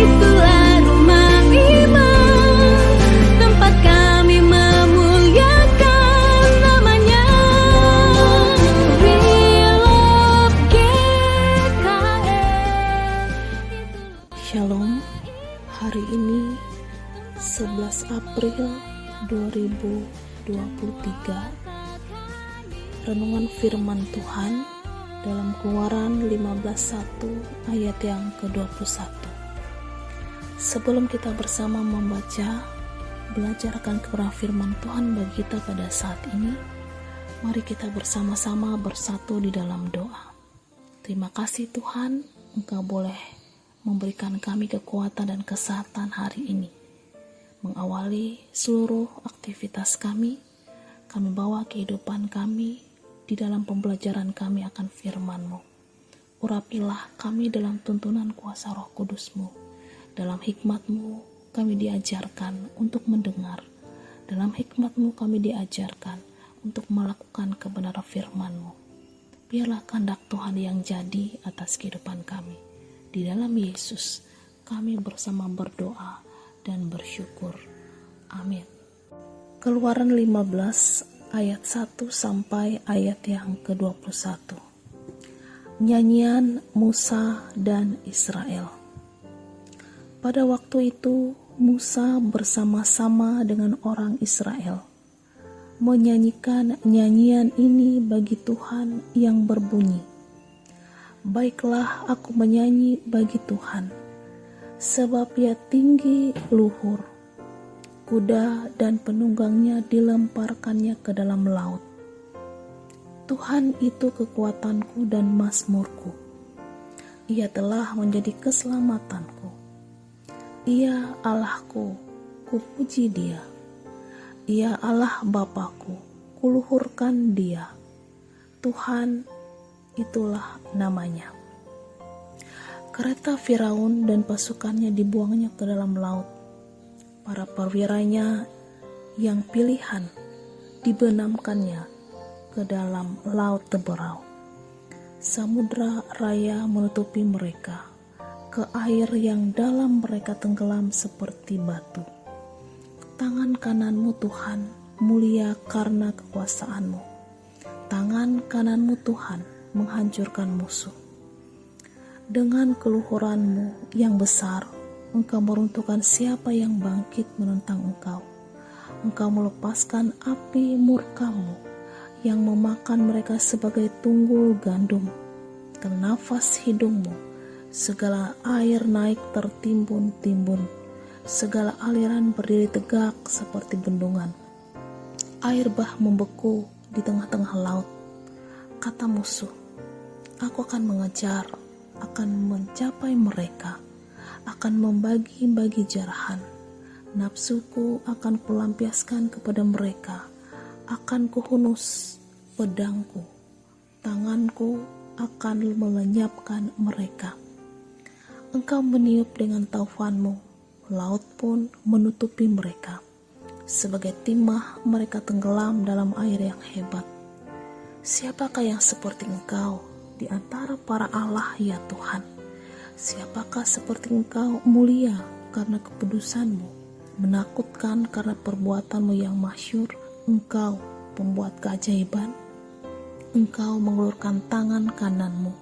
itulah rumah iman, tempat kami memuliakan namanya. We love GKM. Shalom, hari ini 11 April 2023. Renungan firman Tuhan dalam Keluaran 15:1 ayat yang ke-21. Sebelum kita bersama membaca, belajar akan kebenaran firman Tuhan bagi kita pada saat ini, mari kita bersama-sama bersatu di dalam doa. Terima kasih Tuhan, Engkau boleh memberikan kami kekuatan dan kesehatan hari ini. Mengawali seluruh aktivitas kami bawa kehidupan kami di dalam pembelajaran kami akan firman-Mu. Urapilah kami dalam tuntunan kuasa Roh Kudus-Mu. Dalam hikmat-Mu kami diajarkan untuk mendengar. Dalam hikmat-Mu kami diajarkan untuk melakukan kebenaran firman-Mu. Biarlah kehendak Tuhan yang jadi atas kehidupan kami. Di dalam Yesus kami bersama berdoa dan bersyukur. Amin. Keluaran 15 ayat 1 sampai ayat yang ke-21. Nyanyian Musa dan Israel. Pada waktu itu Musa bersama-sama dengan orang Israel menyanyikan nyanyian ini bagi Tuhan yang berbunyi, baiklah aku menyanyi bagi Tuhan, sebab Ia tinggi luhur. Kuda dan penunggangnya dilemparkannya ke dalam laut. Tuhan itu kekuatanku dan mazmurku. Ia telah menjadi keselamatanku. Ia Allahku, kupuji Dia. Ia Allah Bapakku, kuluhurkan Dia. Tuhan, itulah namanya. Kereta Firaun dan pasukannya dibuangnya ke dalam laut. Para perwiranya yang pilihan dibenamkannya ke dalam laut teberau. Samudra raya menutupi mereka, ke air yang dalam mereka tenggelam seperti batu. Tangan kananmu Tuhan mulia karena kekuasaanmu. Tangan kananmu Tuhan menghancurkan musuh. Dengan keluhuranmu yang besar, Engkau meruntuhkan siapa yang bangkit menentang Engkau. Engkau melepaskan api murka-Mu yang memakan mereka sebagai tunggul gandum. Ke nafas hidung-Mu segala air naik tertimbun-timbun. Segala aliran berdiri tegak seperti bendungan. Air bah membeku di tengah-tengah laut. Kata musuh, aku akan mengejar, akan mencapai mereka, akan membagi-bagi jarahan. Nafsuku akan kulampiaskan kepada mereka, akan kuhunus pedangku, tanganku akan melenyapkan mereka. Engkau meniup dengan taufanmu, laut pun menutupi mereka. Sebagai timah mereka tenggelam dalam air yang hebat. Siapakah yang seperti Engkau di antara para Allah ya Tuhan? Siapakah seperti Engkau mulia karena kekudusan-Mu, menakutkan karena perbuatan-Mu yang masyhur? Engkau pembuat keajaiban. Engkau mengulurkan tangan kanan-Mu.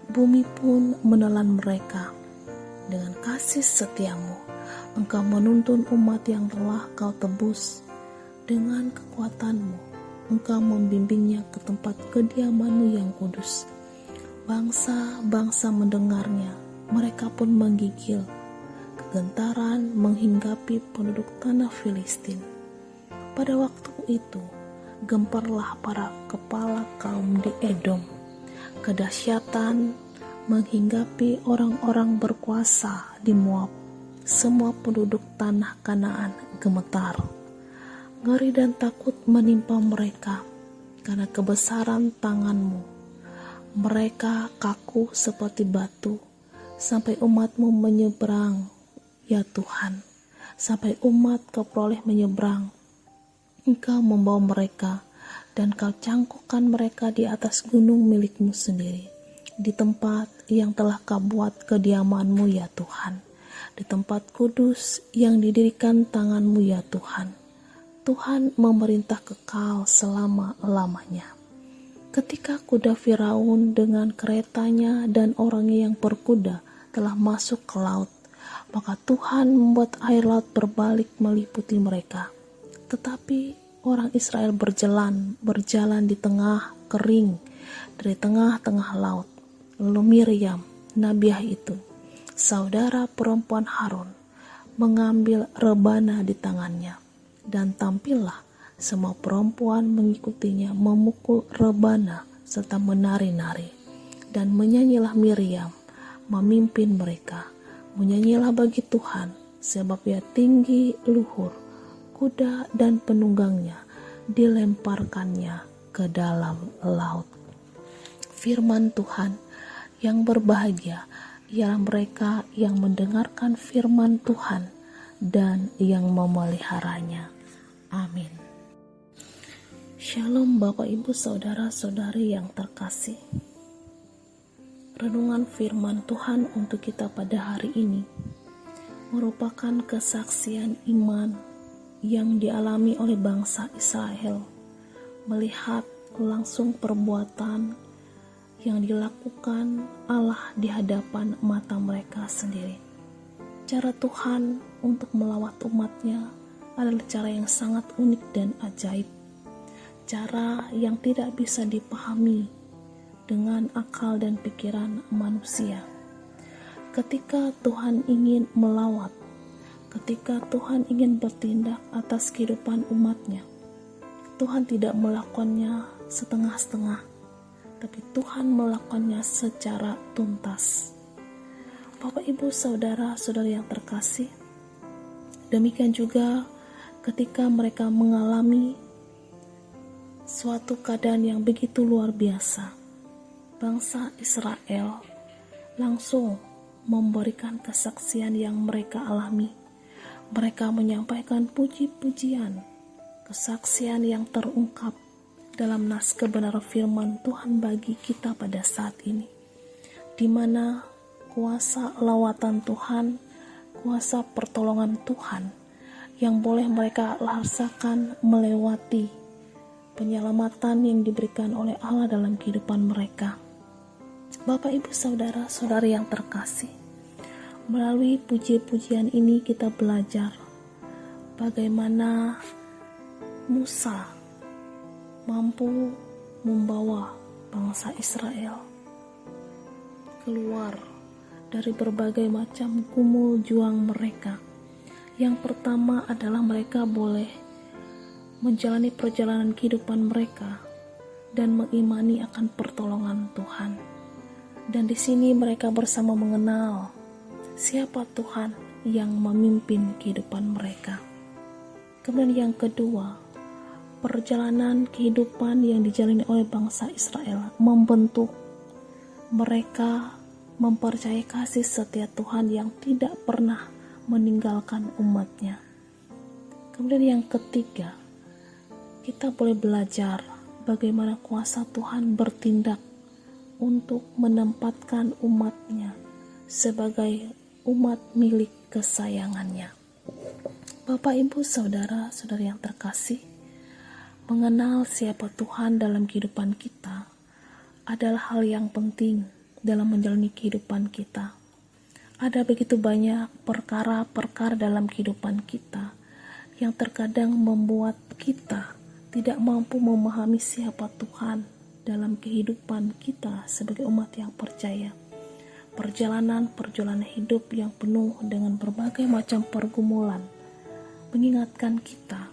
Bumi pun menelan mereka. Dengan kasih setia-Mu, Engkau menuntun umat yang telah Kau tebus. Dengan kekuatan-Mu, Engkau membimbingnya ke tempat kediaman-Mu yang kudus. Bangsa-bangsa mendengarnya, mereka pun menggigil. Kegentaran menghinggapi penduduk tanah Filistin. Pada waktu itu, gemparlah para kepala kaum di Edom. Kedahsyatan menghinggapi orang-orang berkuasa di Moab. Semua penduduk tanah Kanaan gemetar. Ngeri dan takut menimpa mereka karena kebesaran tangan-Mu. Mereka kaku seperti batu, sampai umat-Mu menyeberang, ya Tuhan. Sampai umat Kau peroleh menyeberang. Engkau membawa mereka, dan Kau cangkokkan mereka di atas gunung milik-Mu sendiri, di tempat yang telah Kau buat kediaman-Mu, ya Tuhan. di tempat kudus yang didirikan tangan-Mu ya Tuhan. Tuhan memerintah kekal selama-lamanya. Ketika kuda Firaun dengan keretanya dan orangnya yang berkuda telah masuk ke laut, maka Tuhan membuat air laut berbalik meliputi mereka. Tetapi orang Israel berjalan di tengah kering, dari tengah-tengah laut. Lalu Miriam, nabiah itu, saudara perempuan Harun, mengambil rebana di tangannya, dan tampillah semua perempuan mengikutinya memukul rebana serta menari-nari. Dan menyanyilah Miriam memimpin mereka. Menyanyilah bagi Tuhan, sebab Ia tinggi luhur, kuda dan penunggangnya dilemparkannya ke dalam laut. Firman Tuhan, yang berbahagia ialah mereka yang mendengarkan firman Tuhan dan yang memeliharanya. Amin. Shalom Bapak Ibu Saudara-saudari yang terkasih. Renungan firman Tuhan untuk kita pada hari ini merupakan kesaksian iman yang dialami oleh bangsa Israel, melihat langsung perbuatan yang dilakukan Allah di hadapan mata mereka sendiri. Cara Tuhan untuk melawat umatnya adalah cara yang sangat unik dan ajaib. Cara yang tidak bisa dipahami dengan akal dan pikiran manusia. Ketika Tuhan ingin melawat, ketika Tuhan ingin bertindak atas kehidupan umatnya, Tuhan tidak melakukannya setengah-setengah, tapi Tuhan melakukannya secara tuntas. Bapak, Ibu, Saudara-saudari yang terkasih, demikian juga ketika mereka mengalami suatu keadaan yang begitu luar biasa, bangsa Israel langsung memberikan kesaksian yang mereka alami. Mereka menyampaikan puji-pujian, kesaksian yang terungkap dalam nas kebenaran firman Tuhan bagi kita pada saat ini, di mana kuasa lawatan Tuhan, kuasa pertolongan Tuhan yang boleh mereka rasakan melewati penyelamatan yang diberikan oleh Allah dalam kehidupan mereka. Bapak, Ibu, Saudara-saudari yang terkasih, melalui puji-pujian ini kita belajar bagaimana Musa mampu membawa bangsa Israel keluar dari berbagai macam gumul juang mereka. Yang pertama adalah mereka boleh menjalani perjalanan kehidupan mereka dan mengimani akan pertolongan Tuhan. Dan di sini mereka bersama mengenal siapa Tuhan yang memimpin kehidupan mereka. Kemudian yang kedua, perjalanan kehidupan yang dijalani oleh bangsa Israel membentuk mereka mempercayai kasih setia Tuhan yang tidak pernah meninggalkan umatnya. Kemudian yang ketiga, kita boleh belajar bagaimana kuasa Tuhan bertindak untuk menempatkan umatnya sebagai umat milik kesayangannya. Bapak, Ibu, Saudara-saudari yang terkasih, mengenal siapa Tuhan dalam kehidupan kita adalah hal yang penting dalam menjalani kehidupan kita. Ada begitu banyak perkara-perkara dalam kehidupan kita yang terkadang membuat kita tidak mampu memahami siapa Tuhan dalam kehidupan kita sebagai umat yang percaya. Perjalanan hidup yang penuh dengan berbagai macam pergumulan mengingatkan kita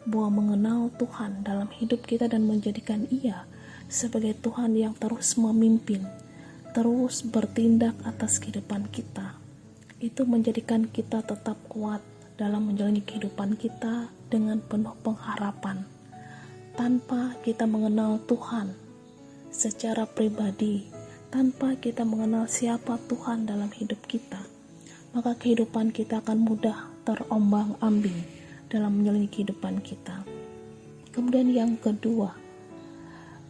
bahwa mengenal Tuhan dalam hidup kita dan menjadikan Ia sebagai Tuhan yang terus memimpin, terus bertindak atas kehidupan kita, itu menjadikan kita tetap kuat dalam menjalani kehidupan kita dengan penuh pengharapan. Tanpa kita mengenal Tuhan secara pribadi, tanpa kita mengenal siapa Tuhan dalam hidup kita, maka kehidupan kita akan mudah terombang-ambing dalam menjalani kehidupan kita. Kemudian yang kedua,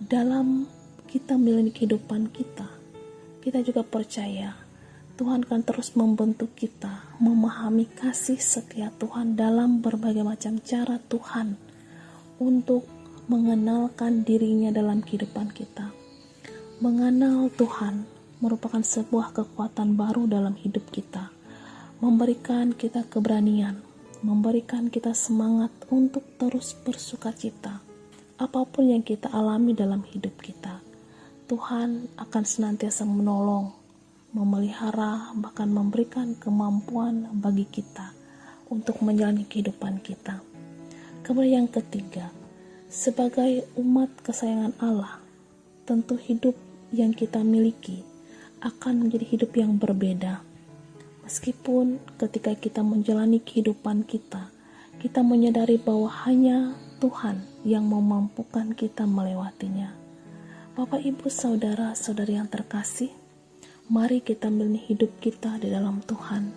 dalam kita menjalani kehidupan kita, kita juga percaya Tuhan akan terus membentuk kita memahami kasih setia Tuhan dalam berbagai macam cara Tuhan untuk mengenalkan dirinya dalam kehidupan kita. Mengenal Tuhan merupakan sebuah kekuatan baru dalam hidup kita, memberikan kita keberanian, memberikan kita semangat untuk terus bersukacita. Apapun yang kita alami dalam hidup kita, Tuhan akan senantiasa menolong, memelihara, bahkan memberikan kemampuan bagi kita untuk menjalani kehidupan kita. Kemudian yang ketiga, sebagai umat kesayangan Allah, tentu hidup yang kita miliki akan menjadi hidup yang berbeda. Meskipun ketika kita menjalani kehidupan kita, kita menyadari bahwa hanya Tuhan yang memampukan kita melewatinya. Bapak, Ibu, Saudara-saudari yang terkasih, mari kita memilih hidup kita di dalam Tuhan.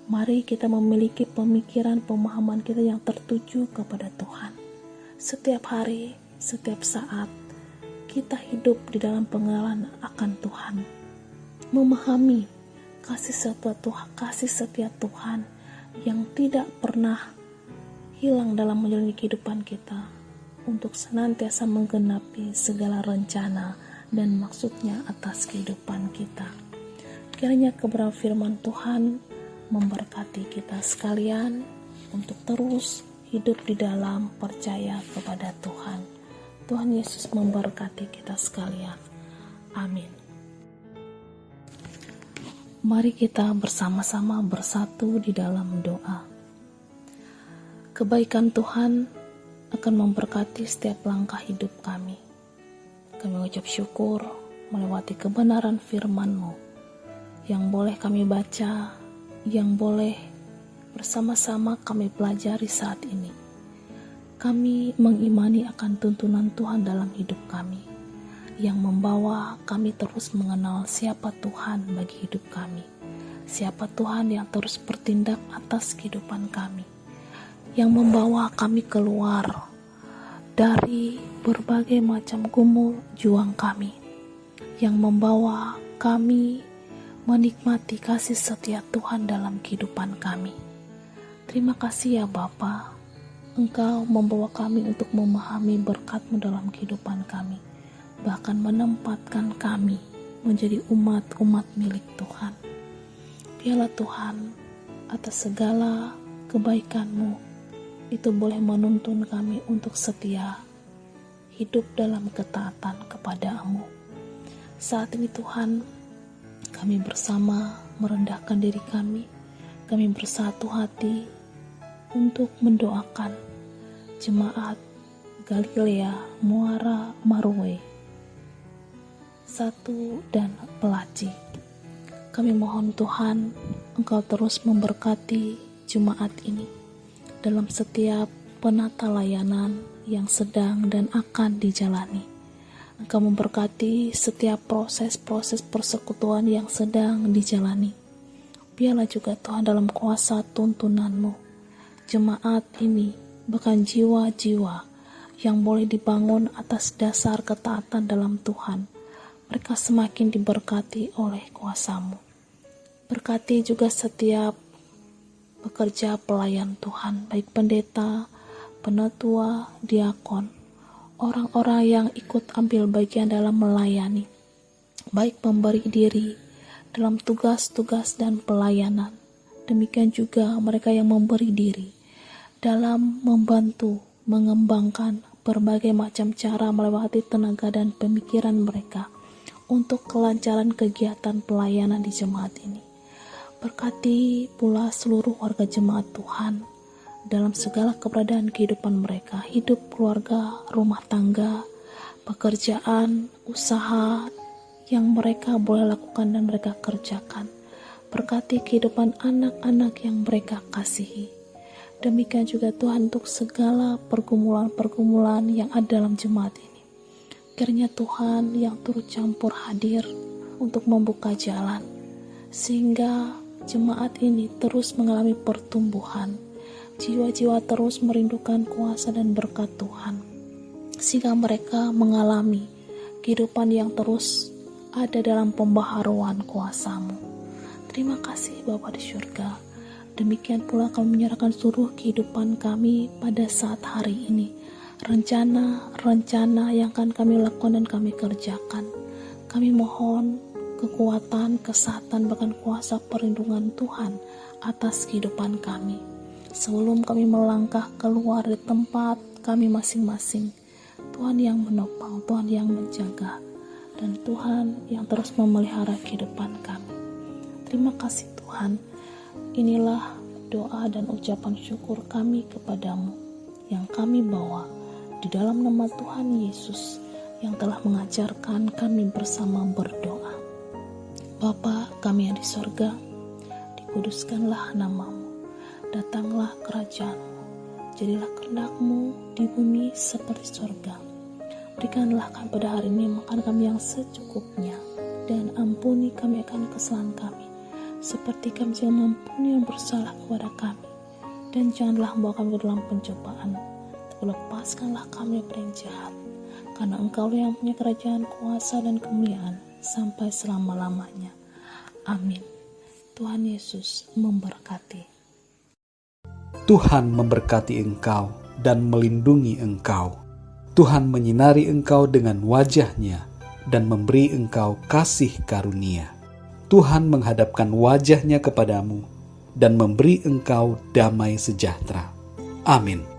Mari kita memiliki pemikiran, pemahaman kita yang tertuju kepada Tuhan. Setiap hari, setiap saat, kita hidup di dalam pengenalan akan Tuhan. Memahami kasih setia Tuhan yang tidak pernah hilang dalam menjalani kehidupan kita, untuk senantiasa menggenapi segala rencana dan maksudnya atas kehidupan kita. Kiranya kebenaran firman Tuhan memberkati kita sekalian untuk terus hidup di dalam percaya kepada Tuhan. Tuhan Yesus memberkati kita sekalian. Amin. Mari kita bersama-sama bersatu di dalam doa. Kebaikan Tuhan akan memberkati setiap langkah hidup kami. Kami mengucap syukur melewati kebenaran firman-Mu yang boleh kami baca, yang boleh bersama-sama kami pelajari saat ini. Kami mengimani akan tuntunan Tuhan dalam hidup kami, yang membawa kami terus mengenal siapa Tuhan bagi hidup kami, siapa Tuhan yang terus bertindak atas kehidupan kami, yang membawa kami keluar dari berbagai macam gumul juang kami, yang membawa kami menikmati kasih setia Tuhan dalam kehidupan kami. Terima kasih ya Bapa, Engkau membawa kami untuk memahami berkat-Mu dalam kehidupan kami, bahkan menempatkan kami menjadi umat-umat milik Tuhan. Biarlah Tuhan, atas segala kebaikan-Mu itu boleh menuntun kami untuk setia hidup dalam ketaatan kepada-Mu. Saat ini Tuhan, kami bersama merendahkan diri kami bersatu hati untuk mendoakan jemaat Galilea, Muara, Marue, Satu dan Pelaci. Kami mohon Tuhan, Engkau terus memberkati jemaat ini dalam setiap penata layanan yang sedang dan akan dijalani. Engkau memberkati setiap proses-proses persekutuan yang sedang dijalani. Biarlah juga Tuhan dalam kuasa tuntunan-Mu, jemaat ini, bahkan jiwa-jiwa yang boleh dibangun atas dasar ketaatan dalam Tuhan, mereka semakin diberkati oleh kuasa-Mu. Berkati juga setiap pekerja pelayan Tuhan, baik pendeta, penatua, diakon, orang-orang yang ikut ambil bagian dalam melayani, baik memberi diri dalam tugas-tugas dan pelayanan. Demikian juga mereka yang memberi diri dalam membantu mengembangkan berbagai macam cara melewati tenaga dan pemikiran mereka untuk kelancaran kegiatan pelayanan di jemaat ini. Berkati pula seluruh warga jemaat Tuhan dalam segala keberadaan kehidupan mereka, hidup, keluarga, rumah tangga, pekerjaan, usaha yang mereka boleh lakukan dan mereka kerjakan. Berkati kehidupan anak-anak yang mereka kasihi. Demikian juga Tuhan untuk segala pergumulan-pergumulan yang ada dalam jemaat ini. Kiranya Tuhan yang turut campur hadir untuk membuka jalan, sehingga jemaat ini terus mengalami pertumbuhan. Jiwa-jiwa terus merindukan kuasa dan berkat Tuhan, sehingga mereka mengalami kehidupan yang terus ada dalam pembaharuan kuasa-Mu. Terima kasih Bapa di surga. Demikian pula kami menyerahkan seluruh kehidupan kami pada saat hari ini. Rencana yang akan kami lakukan dan kami kerjakan. Kami mohon kekuatan, kesehatan, bahkan kuasa perlindungan Tuhan atas kehidupan kami. Sebelum kami melangkah keluar dari tempat kami masing-masing, Tuhan yang menopang, Tuhan yang menjaga, dan Tuhan yang terus memelihara kehidupan kami. Terima kasih Tuhan. Inilah doa dan ucapan syukur kami kepadamu yang kami bawa di dalam nama Tuhan Yesus yang telah mengajarkan kami bersama berdoa. Bapa kami yang di sorga, dikuduskanlah namamu, datanglah kerajaanmu, jadilah kehendak-Mu di bumi seperti sorga. Berikanlah kami pada hari ini makan kami yang secukupnya, dan ampuni kami akan kesalahan kami, seperti kami juga mengampuni yang bersalah kepada kami. Dan janganlah membawa kami ke dalam pencobaan, tapi lepaskanlah kami dari yang jahat. Karena Engkau yang punya kerajaan, kuasa, dan kemuliaan sampai selama-lamanya. Amin. Tuhan Yesus memberkati. Tuhan memberkati engkau dan melindungi engkau. Tuhan menyinari engkau dengan wajah-Nya dan memberi engkau kasih karunia. Tuhan menghadapkan wajah-Nya kepadamu dan memberi engkau damai sejahtera. Amin.